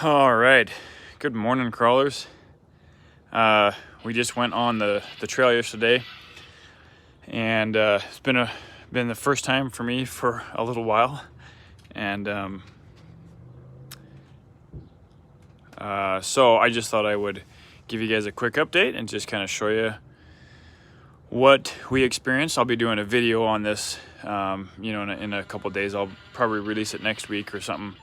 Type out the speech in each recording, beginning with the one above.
All right, good morning, crawlers. We just went on the trail yesterday, and it's been the first time for me for a little while, and so I just thought I would give you guys a quick update and just kind of show you what we experienced. I'll be doing a video on this, in a couple days. I'll probably release it next week or something.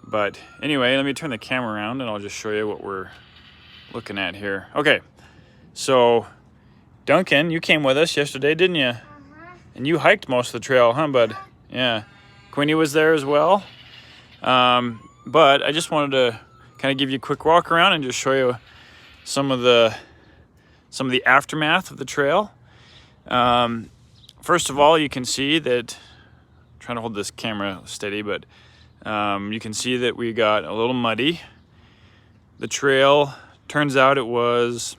But anyway, let me turn the camera around and I'll just show you what we're looking at here. Okay, so Duncan, you came with us yesterday, didn't you? And you hiked most of the trail, huh, bud? Yeah. Queenie was there as well. But I just wanted to kind of give you a quick walk around and just show you some of the aftermath of the trail. First of all, you can see that, I'm trying to hold this camera steady, but you can see that we got a little muddy. The trail, turns out it was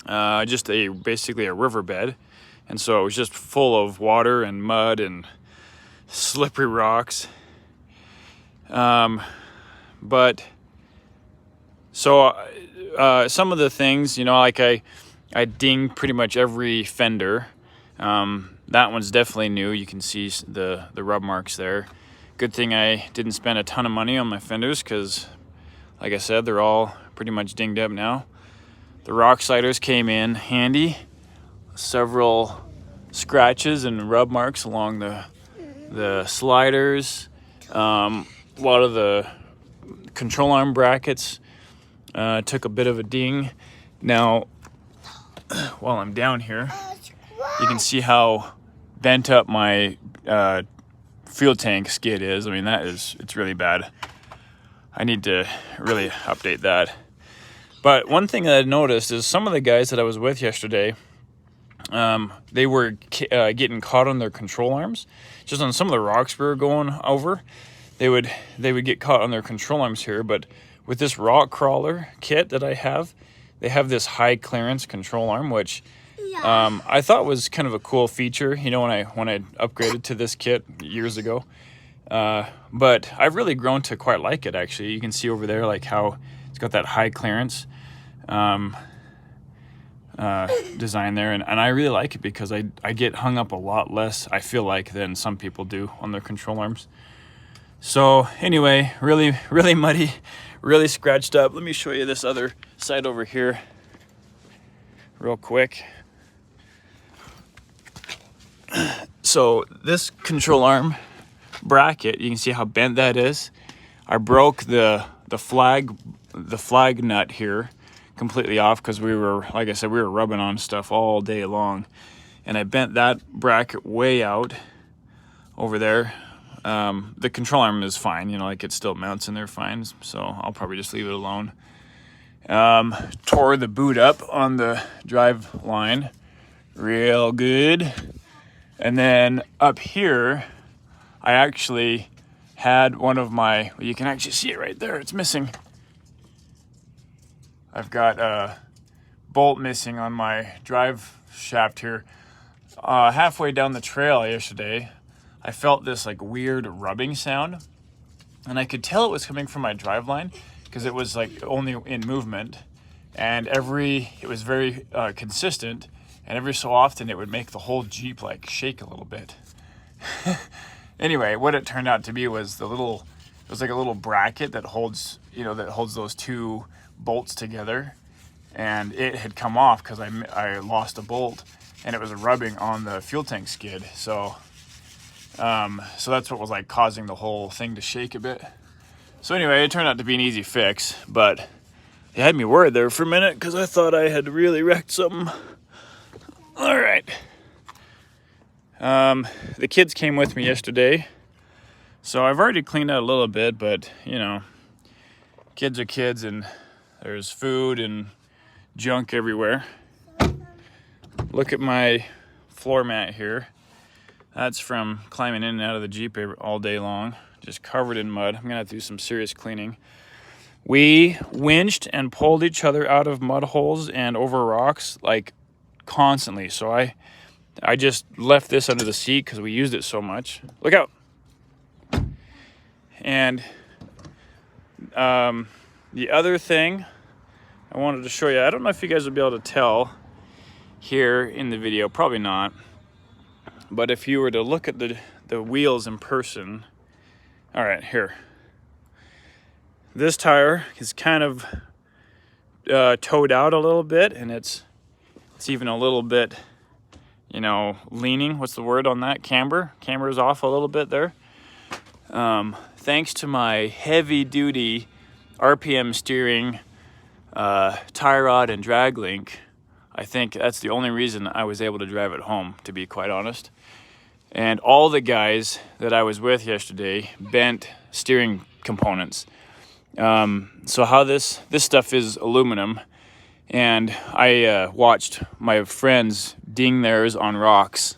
just basically a riverbed, and so it was just full of water and mud and slippery rocks. But so some of the things, like I dinged pretty much every fender. That one's definitely new. You can see the rub marks there. Good thing I didn't spend a ton of money on my fenders because, like I said, they're all pretty much dinged up now. The rock sliders came in handy. Several scratches and rub marks along the sliders. A lot of the control arm brackets took a bit of a ding. Now, while I'm down here, you can see how bent up my fuel tank skid is. I mean, it's really bad. I need to really update that. But one thing that I noticed is some of the guys that I was with yesterday, they were getting caught on their control arms. Just on some of the rocks we were going over, they would get caught on their control arms here. But with this rock crawler kit that I have, they have this high clearance control arm, which I thought was kind of a cool feature, when I upgraded to this kit years ago. But I've really grown to quite like it, actually. You can see over there like how it's got that high clearance design there, and I really like it because I get hung up a lot less, I feel like, than some people do on their control arms. So anyway, really, really muddy, really scratched up. Let me show you this other side over here real quick. So this control arm bracket, you can see how bent that is. I broke the flag nut here completely off because we were, like I said, we were rubbing on stuff all day long, and I bent that bracket way out over there. The control arm is fine, it still mounts in there fine, so I'll probably just leave it alone. Tore the boot up on the drive line real good. And then up here, I actually had one of my, you can actually see it right there, it's missing. I've got a bolt missing on my drive shaft here. Halfway down the trail yesterday, I felt this like weird rubbing sound, and I could tell it was coming from my drive line because it was like only in movement, and it was very consistent. And every so often it would make the whole Jeep like shake a little bit. Anyway, what it turned out to be was it was like a little bracket that holds those two bolts together. And it had come off because I lost a bolt, and it was rubbing on the fuel tank skid. So that's what was like causing the whole thing to shake a bit. So anyway, it turned out to be an easy fix, but it had me worried there for a minute because I thought I had really wrecked something. All right. The kids came with me yesterday, so I've already cleaned out a little bit, but kids are kids, and there's food and junk everywhere. Look at my floor mat here. That's from climbing in and out of the Jeep all day long, just covered in mud. I'm gonna have to do some serious cleaning. We winched and pulled each other out of mud holes and over rocks like constantly. So I just left this under the seat because we used it so much. Look out. And the other thing I wanted to show you, I don't know if you guys will be able to tell here in the video, probably not, but if you were to look at the wheels in person, all right, here. This tire is kind of towed out a little bit, and it's even a little bit, you know, leaning. What's the word on that? Camber. Camber is off a little bit there. Thanks to my heavy-duty RPM steering, tie rod and drag link, I think that's the only reason I was able to drive it home, to be quite honest. And all the guys that I was with yesterday bent steering components. So how this stuff is aluminum, and I watched my friends ding theirs on rocks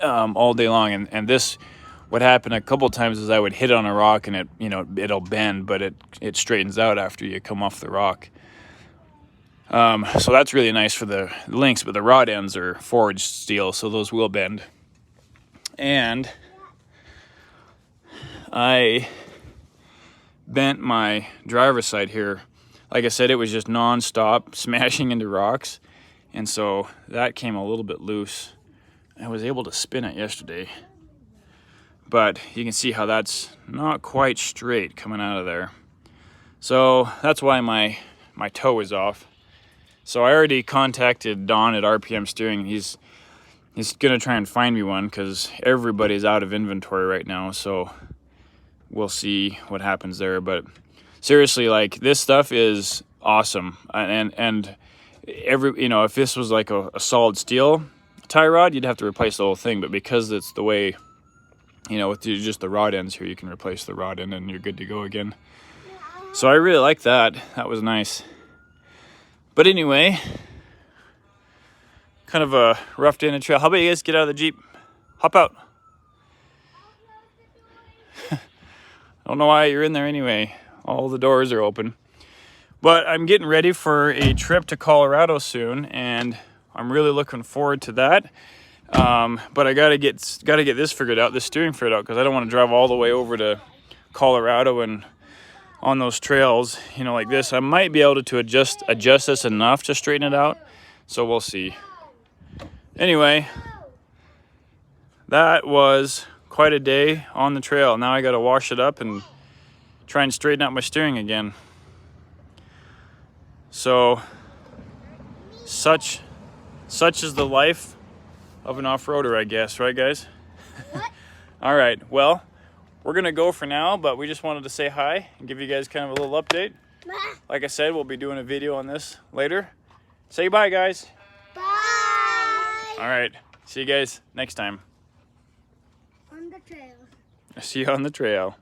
all day long, and this, what happened a couple times is I would hit on a rock and it, you know, it'll bend, but it straightens out after you come off the rock. So that's really nice for the links, but the rod ends are forged steel, so those will bend. And I bent my driver's side here. Like I said, it was just non-stop smashing into rocks, and so that came a little bit loose. I was able to spin it yesterday, but you can see how that's not quite straight coming out of there. So that's why my toe is off. So I already contacted Don at RPM Steering. He's gonna try and find me one because everybody's out of inventory right now, so we'll see what happens there. But seriously, like, this stuff is awesome, and every, you know, if this was like a solid steel tie rod, you'd have to replace the whole thing, but because it's the way, you know, with just the rod ends here, you can replace the rod end and you're good to go again. So I really like that. That was nice. But anyway, kind of a rough day in the trail. How about you guys get out of the Jeep? Hop out. I don't know why you're in there anyway. All the doors are open. But I'm getting ready for a trip to Colorado soon, and I'm really looking forward to that. But I gotta get this figured out, this steering figured out, because I don't want to drive all the way over to Colorado and on those trails, you know, like this. I might be able to adjust this enough to straighten it out, so we'll see. Anyway, that was quite a day on the trail. Now I gotta wash it up and try and straighten out my steering again. So such is the life of an off-roader, I guess, right guys? All right, well, we're gonna go for now, but we just wanted to say hi and give you guys kind of a little update. Like I said, we'll be doing a video on this later. Say bye, guys. Bye. All right, see you guys next time. On the trail. See you on the trail.